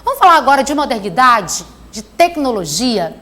Vamos falar agora de modernidade, de tecnologia.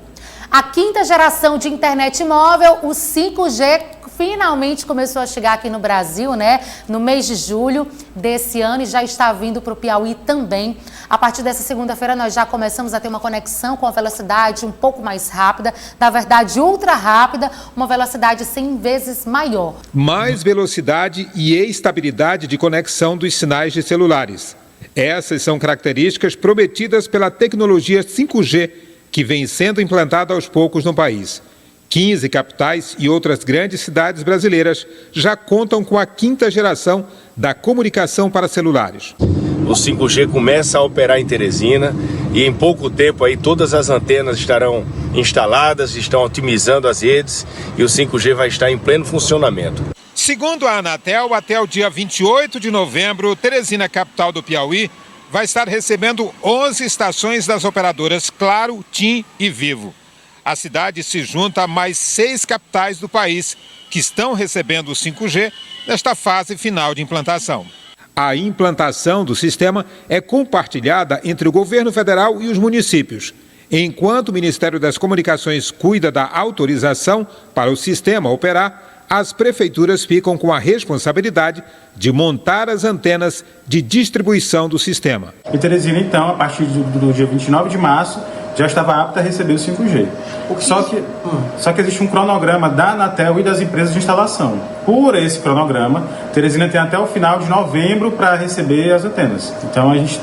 A quinta geração de internet móvel, o 5G, finalmente começou a chegar aqui no Brasil, né? No mês de julho desse ano e já está vindo para o Piauí também. A partir dessa segunda-feira nós já começamos a ter uma conexão com a velocidade um pouco mais rápida, na verdade ultra rápida, uma velocidade 100 vezes maior. Mais velocidade e estabilidade de conexão dos sinais de celulares. Essas são características prometidas pela tecnologia 5G, que vem sendo implantada aos poucos no país. 15 capitais e outras grandes cidades brasileiras já contam com a quinta geração da comunicação para celulares. O 5G começa a operar em Teresina e em pouco tempo aí todas as antenas estarão instaladas, estão otimizando as redes e o 5G vai estar em pleno funcionamento. Segundo a Anatel, até o dia 28 de novembro, Teresina, capital do Piauí, vai estar recebendo 11 estações das operadoras Claro, TIM e Vivo. A cidade se junta a mais 6 capitais do país que estão recebendo o 5G nesta fase final de implantação. A implantação do sistema é compartilhada entre o governo federal e os municípios. Enquanto o Ministério das Comunicações cuida da autorização para o sistema operar, as prefeituras ficam com a responsabilidade de montar as antenas de distribuição do sistema. Em Teresina, então, a partir do dia 29 de março, já estava apta a receber o 5G. Só que existe um cronograma da Anatel e das empresas de instalação. Por esse cronograma, Teresina tem até o final de novembro para receber as antenas. Então a gente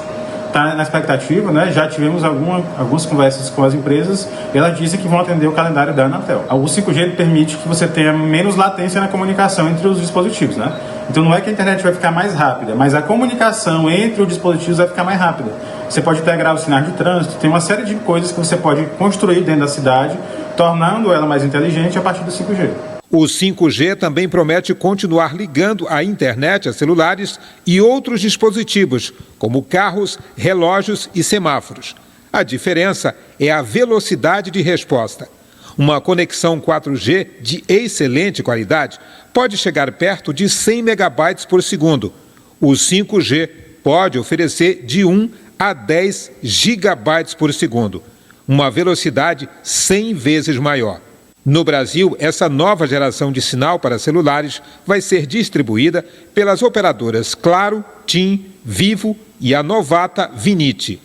está na expectativa, né? Já tivemos algumas conversas com as empresas e elas dizem que vão atender o calendário da Anatel. O 5G ele permite que você tenha menos latência na comunicação entre os dispositivos, né? Então não é que a internet vai ficar mais rápida, mas a comunicação entre os dispositivos vai ficar mais rápida. Você pode integrar os sinais de trânsito, tem uma série de coisas que você pode construir dentro da cidade, tornando ela mais inteligente a partir do 5G. O 5G também promete continuar ligando a internet a celulares e outros dispositivos, como carros, relógios e semáforos. A diferença é a velocidade de resposta. Uma conexão 4G de excelente qualidade pode chegar perto de 100 megabytes por segundo. O 5G pode oferecer de 1 a 10 gigabytes por segundo, uma velocidade 100 vezes maior. No Brasil, essa nova geração de sinal para celulares vai ser distribuída pelas operadoras Claro, TIM, Vivo e a novata Vinite.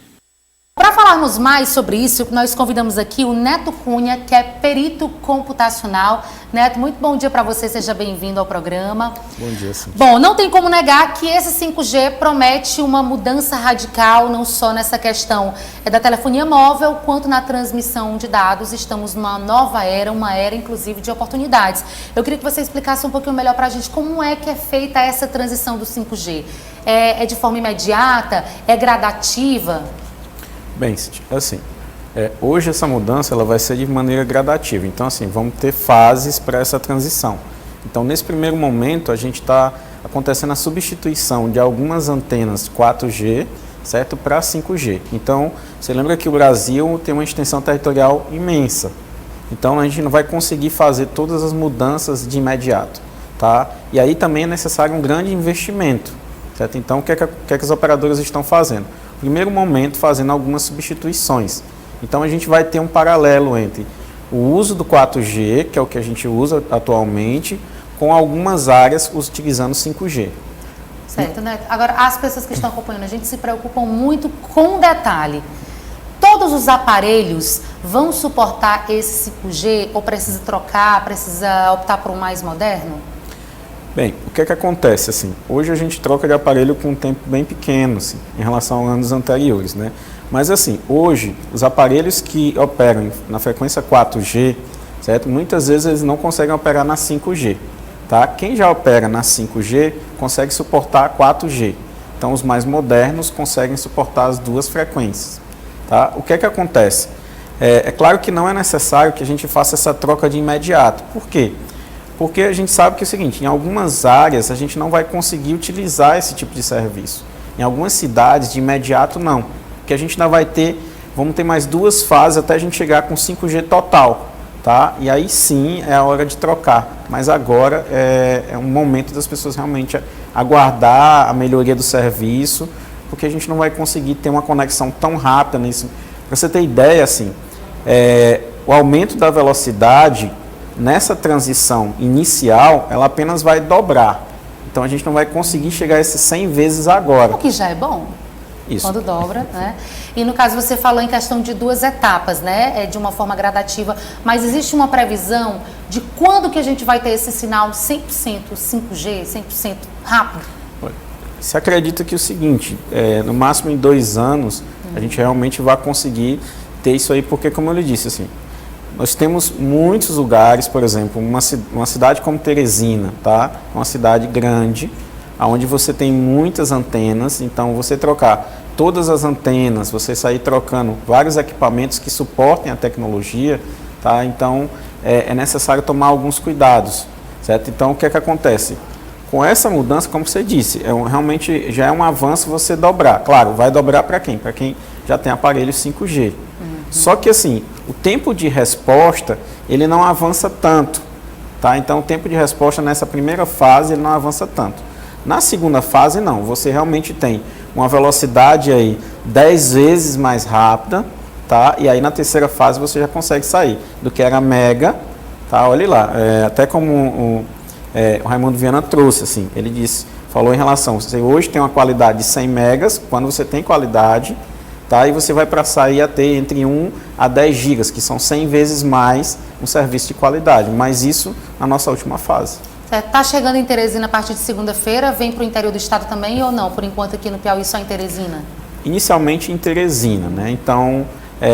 Para falarmos mais sobre isso, nós convidamos aqui o Neto Cunha, que é perito computacional. Neto, muito bom dia para você, seja bem-vindo ao programa. Bom dia, sim. Bom, não tem como negar que esse 5G promete uma mudança radical, não só nessa questão da telefonia móvel, quanto na transmissão de dados. Estamos numa nova era, uma era inclusive de oportunidades. Eu queria que você explicasse um pouquinho melhor para a gente como é que é feita essa transição do 5G. É de forma imediata? É gradativa? Bem, assim, hoje essa mudança ela vai ser de maneira gradativa. Então, assim, vamos ter fases para essa transição. Então, nesse primeiro momento, a gente está acontecendo a substituição de algumas antenas 4G, certo, para 5G. Então, você lembra que o Brasil tem uma extensão territorial imensa. Então, a gente não vai conseguir fazer todas as mudanças de imediato, tá? E aí também é necessário um grande investimento, certo? Então, o que é que as operadoras estão fazendo? Primeiro momento, fazendo algumas substituições. Então, a gente vai ter um paralelo entre o uso do 4G, que é o que a gente usa atualmente, com algumas áreas utilizando 5G. Certo, né? Agora, as pessoas que estão acompanhando a gente se preocupam muito com um detalhe. Todos os aparelhos vão suportar esse 5G ou precisa trocar, precisa optar por um mais moderno? Bem, o que é que acontece, assim, hoje a gente troca de aparelho com um tempo bem pequeno, assim, em relação a anos anteriores, né? Mas, assim, hoje, os aparelhos que operam na frequência 4G, certo? Muitas vezes eles não conseguem operar na 5G, tá? Quem já opera na 5G consegue suportar a 4G. Então, os mais modernos conseguem suportar as duas frequências, tá? O que é que acontece? É claro que não é necessário que a gente faça essa troca de imediato. Por quê? Porque a gente sabe que é o seguinte, em algumas áreas a gente não vai conseguir utilizar esse tipo de serviço. Em algumas cidades, de imediato, não. Porque a gente ainda vai ter, vamos ter mais 2 fases até a gente chegar com 5G total, tá? E aí sim é a hora de trocar. Mas agora é um momento das pessoas realmente aguardar a melhoria do serviço porque a gente não vai conseguir ter uma conexão tão rápida nisso. Para você ter ideia, assim, o aumento da velocidade nessa transição inicial, ela apenas vai dobrar. Então a gente não vai conseguir chegar a esses 100 vezes agora. O que já é bom. Isso. Quando dobra, né? E no caso você falou em questão de 2 etapas, né? De uma forma gradativa, mas existe uma previsão de quando que a gente vai ter esse sinal 100% 5G, 100% rápido? Se acredita que é o seguinte, no máximo em 2 anos, a gente realmente vai conseguir ter isso aí, porque como eu lhe disse, assim, nós temos muitos lugares, por exemplo, uma cidade como Teresina, tá? Uma cidade grande, onde você tem muitas antenas, então você trocar todas as antenas, você sair trocando vários equipamentos que suportem a tecnologia, tá? Então é necessário tomar alguns cuidados, certo? Então o que é que acontece? Com essa mudança, como você disse, realmente já é um avanço você dobrar. Claro, vai dobrar para quem? Para quem já tem aparelho 5G. Só que assim, o tempo de resposta, ele não avança tanto, tá? Então o tempo de resposta nessa primeira fase, ele não avança tanto. Na segunda fase, não. Você realmente tem uma velocidade aí 10 vezes mais rápida, tá? E aí na terceira fase você já consegue sair do que era mega, tá? Olha lá, até como o Raimundo Viana trouxe, assim, ele falou em relação, você hoje tem uma qualidade de 100 megas, quando você tem qualidade, tá? E você vai passar aí a ter entre 1 a 10 gigas, que são 100 vezes mais um serviço de qualidade, mas isso na nossa última fase. Está chegando em Teresina a partir de segunda-feira, vem para o interior do estado também ou não? Por enquanto aqui no Piauí só em Teresina? Inicialmente em Teresina, né? Então,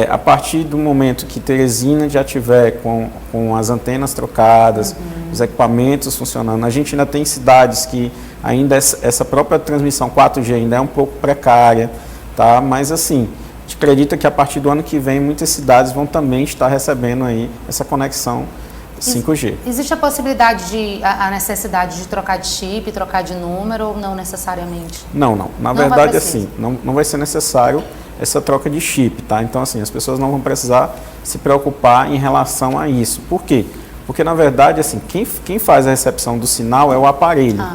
a partir do momento que Teresina já tiver com as antenas trocadas, os equipamentos funcionando, a gente ainda tem cidades que ainda essa própria transmissão 4G ainda é um pouco precária, tá? Mas assim, a gente acredita que a partir do ano que vem muitas cidades vão também estar recebendo aí essa conexão 5G. Existe a possibilidade a necessidade de trocar de chip, trocar de número ou não necessariamente? Não. Na verdade, assim, não vai ser necessário essa troca de chip, tá? Então, assim, as pessoas não vão precisar se preocupar em relação a isso. Por quê? Porque, na verdade, assim, quem faz a recepção do sinal é o aparelho.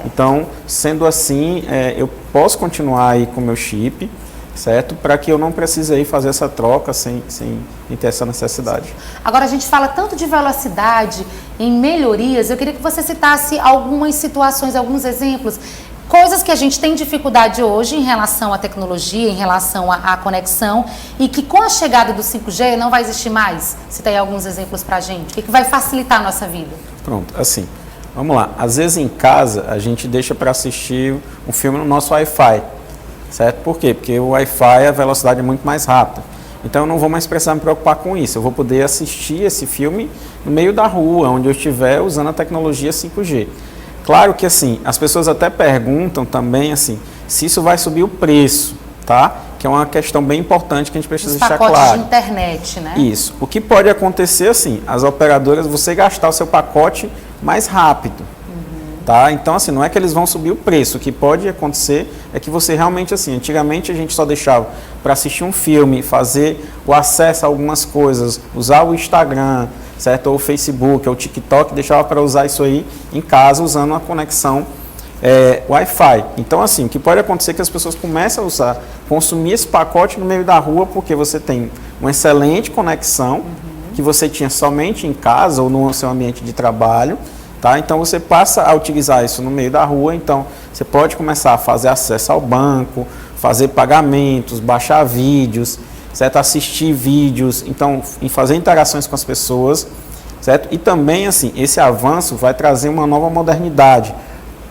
Então, sendo assim, eu posso continuar aí com o meu chip, certo? Para que eu não precise aí fazer essa troca sem ter essa necessidade. Agora, a gente fala tanto de velocidade, em melhorias, eu queria que você citasse algumas situações, alguns exemplos, coisas que a gente tem dificuldade hoje em relação à tecnologia, em relação à conexão, e que com a chegada do 5G não vai existir mais. Cita aí alguns exemplos para a gente. O que vai facilitar a nossa vida? Pronto, assim, vamos lá. Às vezes em casa, a gente deixa para assistir um filme no nosso Wi-Fi. Certo? Por quê? Porque o Wi-Fi, a velocidade é muito mais rápida. Então eu não vou mais precisar me preocupar com isso. Eu vou poder assistir esse filme no meio da rua, onde eu estiver usando a tecnologia 5G. Claro que assim, as pessoas até perguntam também assim, se isso vai subir o preço, tá? Que é uma questão bem importante que a gente precisa deixar claro. Os pacotes de internet, né? Isso. O que pode acontecer assim, as operadoras, você gastar o seu pacote mais rápido. Tá? Então, assim, não é que eles vão subir o preço. O que pode acontecer é que você realmente, assim, antigamente a gente só deixava para assistir um filme, fazer o acesso a algumas coisas, usar o Instagram, certo? Ou o Facebook, ou o TikTok, deixava para usar isso aí em casa, usando uma conexão Wi-Fi. Então, assim, o que pode acontecer é que as pessoas comecem a usar, consumir esse pacote no meio da rua, porque você tem uma excelente conexão, que você tinha somente em casa ou no seu ambiente de trabalho. Tá? Então você passa a utilizar isso no meio da rua, então você pode começar a fazer acesso ao banco, fazer pagamentos, baixar vídeos, certo? Assistir vídeos, então em fazer interações com as pessoas, certo? E também assim, esse avanço vai trazer uma nova modernidade.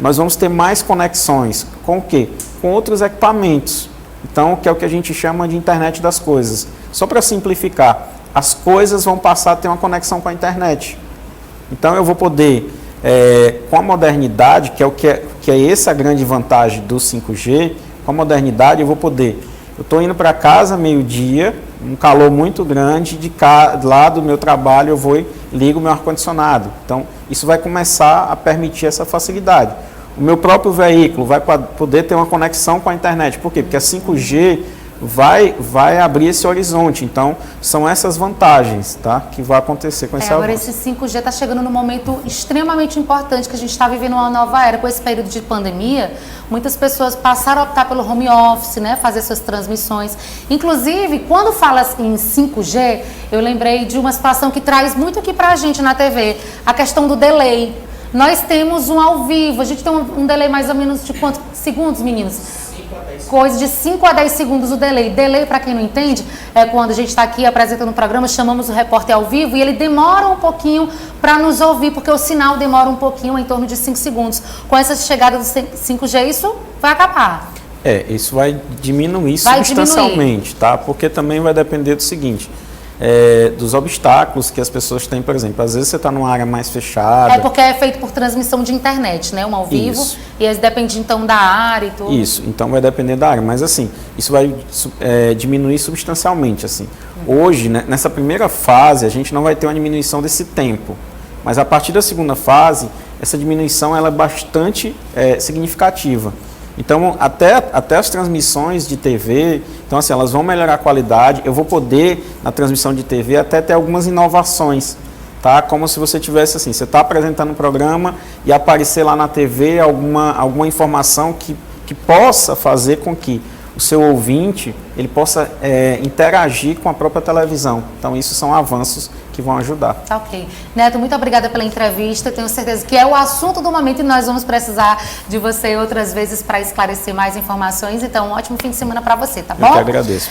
Nós vamos ter mais conexões com o quê? Com outros equipamentos. Então, que é o que a gente chama de internet das coisas. Só para simplificar, as coisas vão passar a ter uma conexão com a internet. Então eu vou poder, com a modernidade, que é essa a grande vantagem do 5G, com a modernidade eu estou indo para casa meio-dia, um calor muito grande, lá do meu trabalho eu vou e ligo o meu ar-condicionado. Então isso vai começar a permitir essa facilidade. O meu próprio veículo vai poder ter uma conexão com a internet. Por quê? Porque a 5G vai abrir esse horizonte. Então, são essas vantagens, tá, que vai acontecer com esse agora avanço. esse 5G está chegando num momento extremamente importante, que a gente está vivendo uma nova era. Com esse período de pandemia, muitas pessoas passaram a optar pelo home office, né, fazer suas transmissões. Inclusive, quando fala em 5G, eu lembrei de uma situação que traz muito aqui pra gente na TV, a questão do delay. Nós temos um ao vivo, a gente tem um delay mais ou menos de quantos segundos, meninos? Coisa de 5 a 10 segundos o delay. Delay, para quem não entende, é quando a gente está aqui apresentando o programa, chamamos o repórter ao vivo e ele demora um pouquinho para nos ouvir, porque o sinal demora um pouquinho, em torno de 5 segundos. Com essa chegada do 5G, isso vai acabar. Isso vai diminuir substancialmente, tá? Porque também vai depender do seguinte, dos obstáculos que as pessoas têm, por exemplo, às vezes você está numa área mais fechada. É porque é feito por transmissão de internet, né? Um ao vivo. Isso. E aí depende então da área e tudo. Isso, então vai depender da área, mas assim, isso vai diminuir substancialmente, assim. Hoje, né, nessa primeira fase, a gente não vai ter uma diminuição desse tempo, mas a partir da segunda fase, essa diminuição ela é bastante significativa. Então, até as transmissões de TV, então assim, elas vão melhorar a qualidade. Eu vou poder, na transmissão de TV, até ter algumas inovações, tá? Como se você tivesse assim, você está apresentando um programa e aparecer lá na TV alguma informação que possa fazer com que o seu ouvinte ele possa interagir com a própria televisão. Então, isso são avanços que vão ajudar. Tá ok. Neto, muito obrigada pela entrevista. Tenho certeza que é o assunto do momento e nós vamos precisar de você outras vezes para esclarecer mais informações. Então, um ótimo fim de semana para você, tá bom? Eu que agradeço.